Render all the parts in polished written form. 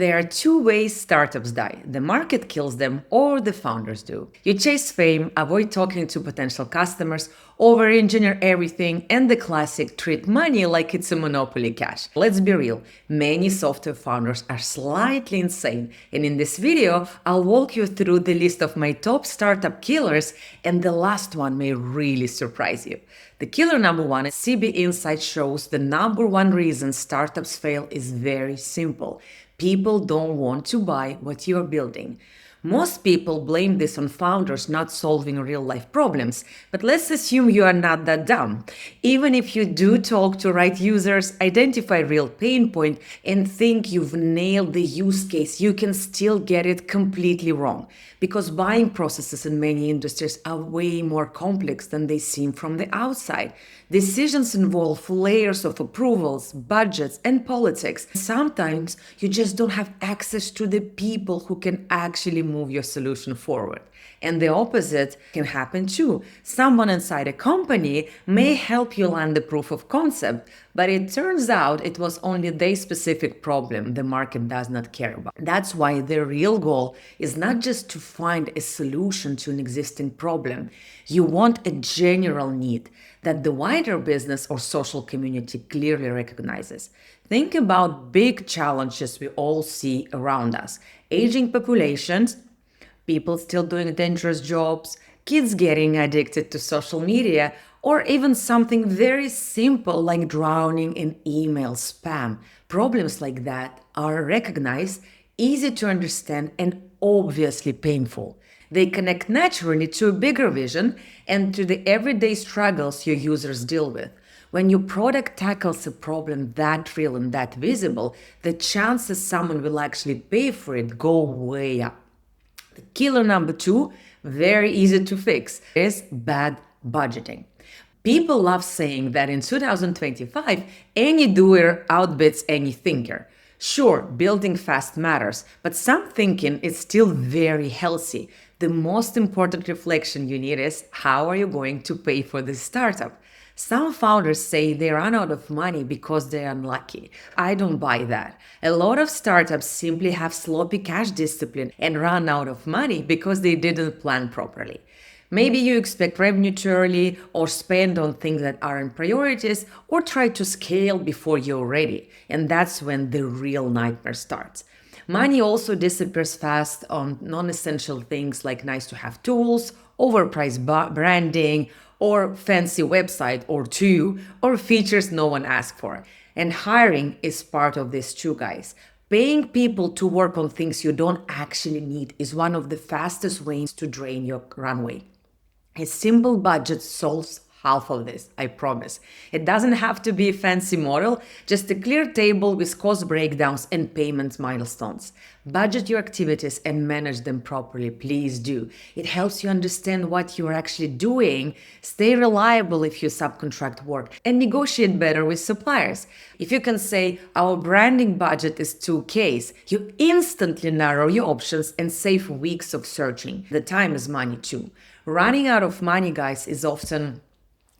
There are two ways startups die. The market kills them or the founders do. You chase fame, avoid talking to potential customers, over-engineer everything, and the classic treat money like it's a monopoly cash. Let's be real, many software founders are slightly insane. And in this video, I'll walk you through the list of my top startup killers, and the last one may really surprise you. The killer number one, CB Insight shows the number one reason startups fail is very simple. People don't want to buy what you're building. Most people blame this on founders not solving real-life problems, but let's assume you are not that dumb. Even if you do talk to right users, identify real pain point, and think you've nailed the use case, you can still get it completely wrong. Because buying processes in many industries are way more complex than they seem from the outside. Decisions involve layers of approvals, budgets, and politics. Sometimes you just don't have access to the people who can actually move your solution forward. And the opposite can happen too. Someone inside a company may help you land the proof of concept, but it turns out it was only their specific problem the market does not care about. That's why the real goal is not just to find a solution to an existing problem. You want a general need that the wider business or social community clearly recognizes. Think about big challenges we all see around us. Aging populations, people still doing dangerous jobs, kids getting addicted to social media, or even something very simple like drowning in email spam. Problems like that are recognized, easy to understand, and obviously painful. They connect naturally to a bigger vision and to the everyday struggles your users deal with. When your product tackles a problem that real and that visible, the chances someone will actually pay for it go way up. The killer number two, very easy to fix, is bad budgeting. People love saying that in 2025, any doer outbids any thinker. Sure, building fast matters, but some thinking is still very healthy. The most important reflection you need is, how are you going to pay for this startup? Some founders say they run out of money because they're unlucky. I don't buy that. A lot of startups simply have sloppy cash discipline and run out of money because they didn't plan properly. Maybe you expect revenue too early, or spend on things that aren't priorities, or try to scale before you're ready. And that's when the real nightmare starts. Money also disappears fast on non-essential things like nice-to-have tools, overpriced branding, or fancy website or two, or features no one asked for. And hiring is part of this too, guys. Paying people to work on things you don't actually need is one of the fastest ways to drain your runway. A simple budget solves half of this, I promise. It doesn't have to be a fancy model, just a clear table with cost breakdowns and payment milestones. Budget your activities and manage them properly, please do. It helps you understand what you're actually doing, stay reliable if you subcontract work, and negotiate better with suppliers. If you can say, our branding budget is 2Ks, you instantly narrow your options and save weeks of searching. The time is money too. Running out of money, guys, is often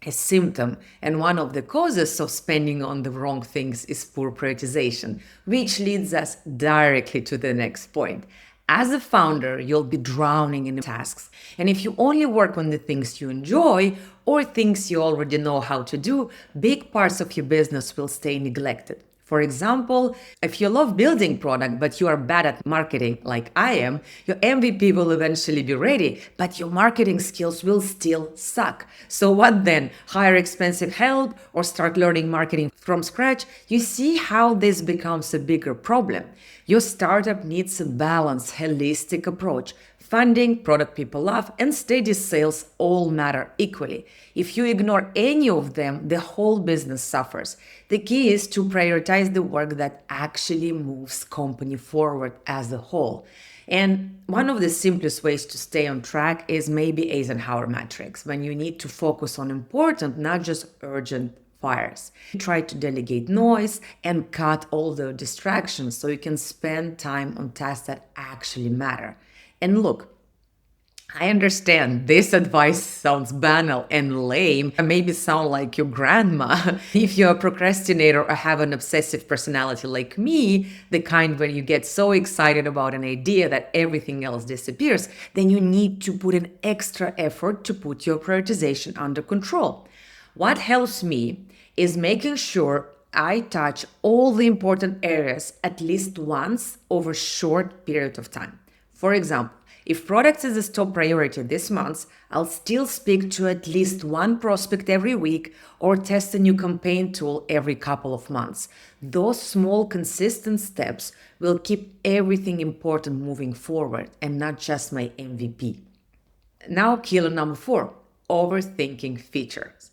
a symptom, and one of the causes of spending on the wrong things is poor prioritization, which leads us directly to the next point. As a founder, you'll be drowning in tasks, and if you only work on the things you enjoy or things you already know how to do, big parts of your business will stay neglected. For example, if you love building product, but you are bad at marketing like I am, your MVP will eventually be ready, but your marketing skills will still suck. So what then? Hire expensive help or start learning marketing from scratch? You see how this becomes a bigger problem. Your startup needs a balanced, holistic approach. Funding, product people love, and steady sales all matter equally. If you ignore any of them, the whole business suffers. The key is to prioritize the work that actually moves company forward as a whole. And one of the simplest ways to stay on track is maybe Eisenhower matrix, when you need to focus on important, not just urgent fires. Try to delegate noise and cut all the distractions so you can spend time on tasks that actually matter. And look, I understand this advice sounds banal and lame, and maybe sound like your grandma. If you're a procrastinator or have an obsessive personality like me, the kind where you get so excited about an idea that everything else disappears, then you need to put an extra effort to put your prioritization under control. What helps me is making sure I touch all the important areas at least once over a short period of time. For example, if products is a top priority this month, I'll still speak to at least one prospect every week or test a new campaign tool every couple of months. Those small, consistent steps will keep everything important moving forward and not just my MVP. Now, killer number 4, overthinking features.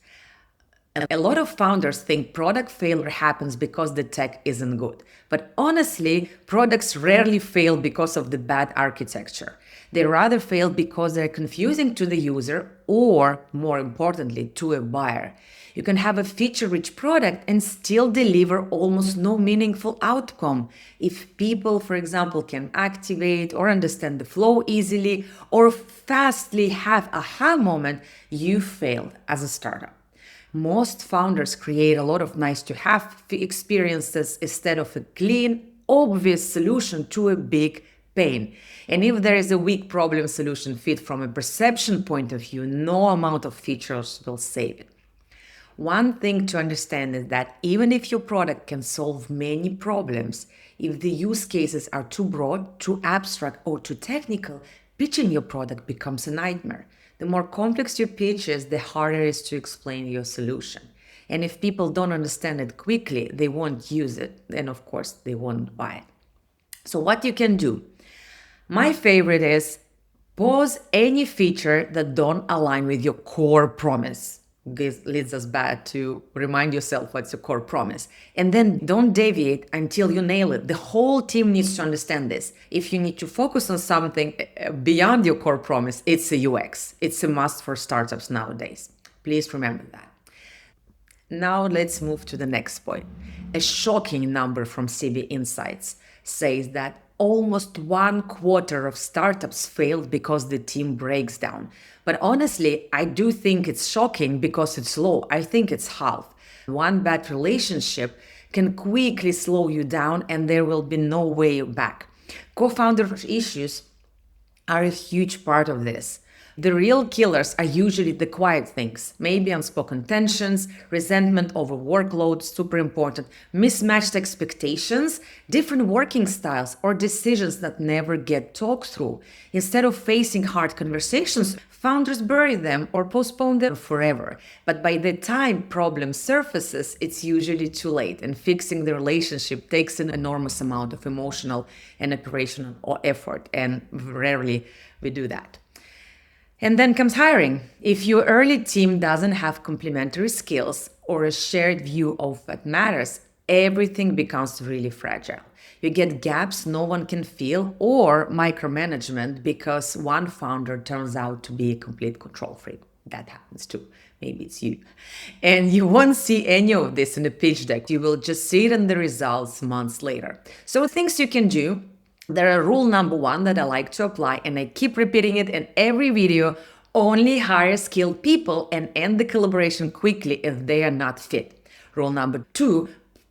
A lot of founders think product failure happens because the tech isn't good. But honestly, products rarely fail because of the bad architecture. They rather fail because they're confusing to the user or, more importantly, to a buyer. You can have a feature-rich product and still deliver almost no meaningful outcome. If people, for example, can activate or understand the flow easily or fastly have a aha moment, you failed as a startup. Most founders create a lot of nice to have experiences instead of a clean, obvious solution to a big pain. And if there is a weak problem solution fit from a perception point of view, no amount of features will save it. One thing to understand is that even if your product can solve many problems, if the use cases are too broad, too abstract, or too technical, pitching your product becomes a nightmare. The more complex your pitch is, the harder it is to explain your solution. And if people don't understand it quickly, they won't use it. And of course, they won't buy it. So what you can do? My favorite is pause any feature that don't align with your core promise. This leads us back to remind yourself what's your core promise. And then don't deviate until you nail it. The whole team needs to understand this. If you need to focus on something beyond your core promise, it's a UX. It's a must for startups nowadays. Please remember that. Now let's move to the next point. A shocking number from CB Insights says that almost 1/4 of startups failed because the team breaks down. But honestly, I do think it's shocking because it's low. I think it's half. One bad relationship can quickly slow you down and there will be no way back. Co-founder issues are a huge part of this. The real killers are usually the quiet things, maybe unspoken tensions, resentment over workload, super important, mismatched expectations, different working styles, or decisions that never get talked through. Instead of facing hard conversations, founders bury them or postpone them forever. But by the time problem surfaces, it's usually too late, and fixing the relationship takes an enormous amount of emotional and operational effort, and rarely we do that. And then comes hiring. If your early team doesn't have complementary skills or a shared view of what matters, everything becomes really fragile. You get gaps no one can fill or micromanagement because one founder turns out to be a complete control freak. That happens too. Maybe it's you. And you won't see any of this in the pitch deck. You will just see it in the results months later. So things you can do. There are rule number 1 that I like to apply, and I keep repeating it in every video. Only hire skilled people and end the collaboration quickly if they are not fit. Rule number 2,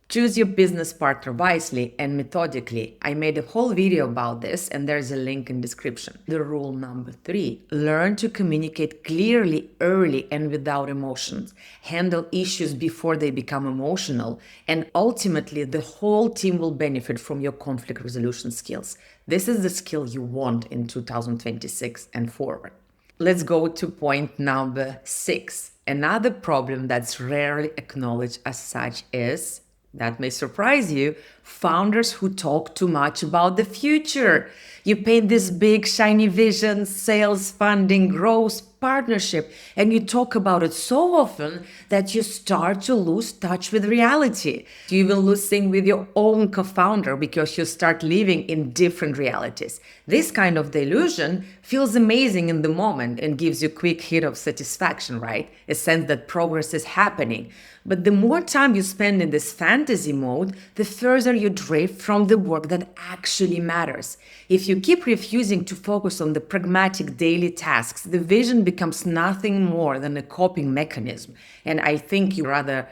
choose your business partner wisely and methodically. I made a whole video about this and there's a link in description. The rule number 3, learn to communicate clearly, early, and without emotions. Handle issues before they become emotional, and ultimately the whole team will benefit from your conflict resolution skills. This is the skill you want in 2026 and forward. Let's go to point number 6. Another problem that's rarely acknowledged as such is, that may surprise you, founders who talk too much about the future. You paint this big shiny vision, sales, funding, growth, partnership, and you talk about it so often that you start to lose touch with reality. You will lose sync with your own co-founder because you start living in different realities. This kind of delusion feels amazing in the moment and gives you a quick hit of satisfaction, right? A sense that progress is happening. But the more time you spend in this fantasy mode, the further you drift from the work that actually matters. If you keep refusing to focus on the pragmatic daily tasks, the vision becomes nothing more than a coping mechanism. And I think you rather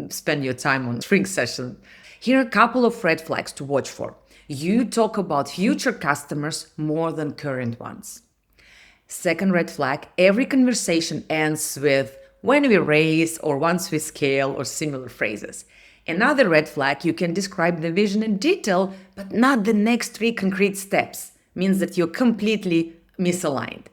spend your time on shrink session. Here are a couple of red flags to watch for. You talk about future customers more than current ones. Second red flag, every conversation ends with when we raise or once we scale or similar phrases. Another red flag, you can describe the vision in detail, but not the next three concrete steps. Means that you're completely misaligned.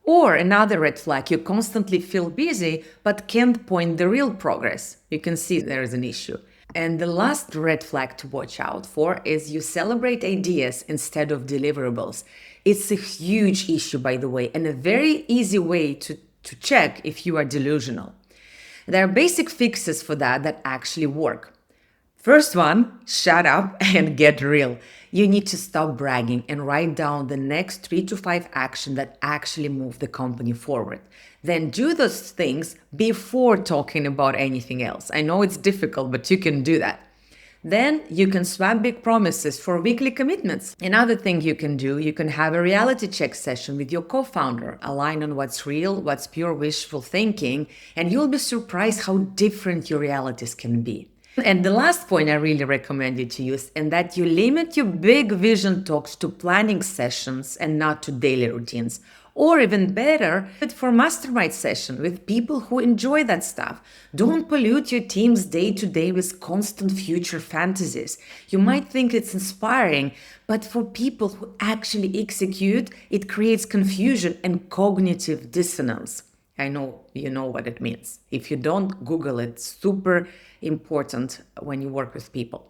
Or another red flag, you constantly feel busy but can't point the real progress. You can see there is an issue. And the last red flag to watch out for is you celebrate ideas instead of deliverables. It's a huge issue, by the way, and a very easy way to check if you are delusional. There are basic fixes for that actually work. First one, shut up and get real. You need to stop bragging and write down the next 3 to 5 actions that actually move the company forward. Then do those things before talking about anything else. I know it's difficult, but you can do that. Then you can swap big promises for weekly commitments. Another thing you can do, you can have a reality check session with your co-founder, align on what's real, what's pure wishful thinking, and you'll be surprised how different your realities can be. And the last point I really recommend you to use, and that you limit your big vision talks to planning sessions and not to daily routines. Or even better, for mastermind session with people who enjoy that stuff. Don't pollute your team's day-to-day with constant future fantasies. You might think it's inspiring, but for people who actually execute, it creates confusion and cognitive dissonance. I know you know what it means. If you don't, Google it. It's super important when you work with people.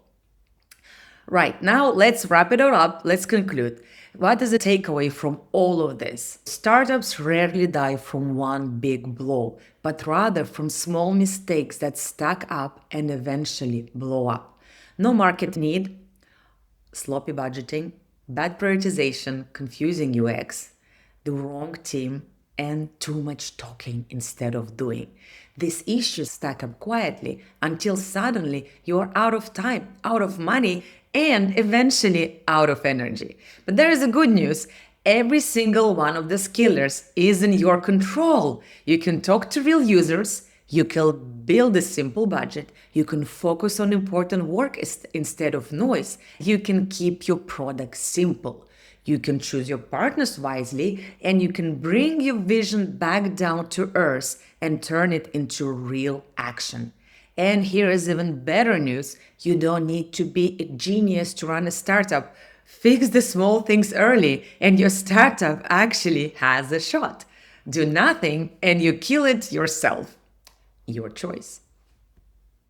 Right, now let's wrap it all up. Let's conclude. What is the takeaway from all of this? Startups rarely die from one big blow, but rather from small mistakes that stack up and eventually blow up. No market need, sloppy budgeting, bad prioritization, confusing UX, the wrong team, and too much talking instead of doing. These issues stack up quietly until suddenly you are out of time, out of money, and eventually out of energy. But there is a good news. Every single one of these killers is in your control. You can talk to real users. You can build a simple budget. You can focus on important work instead of noise. You can keep your product simple. You can choose your partners wisely, and you can bring your vision back down to earth and turn it into real action. And here is even better news. You don't need to be a genius to run a startup. Fix the small things early, and your startup actually has a shot. Do nothing, and you kill it yourself. Your choice.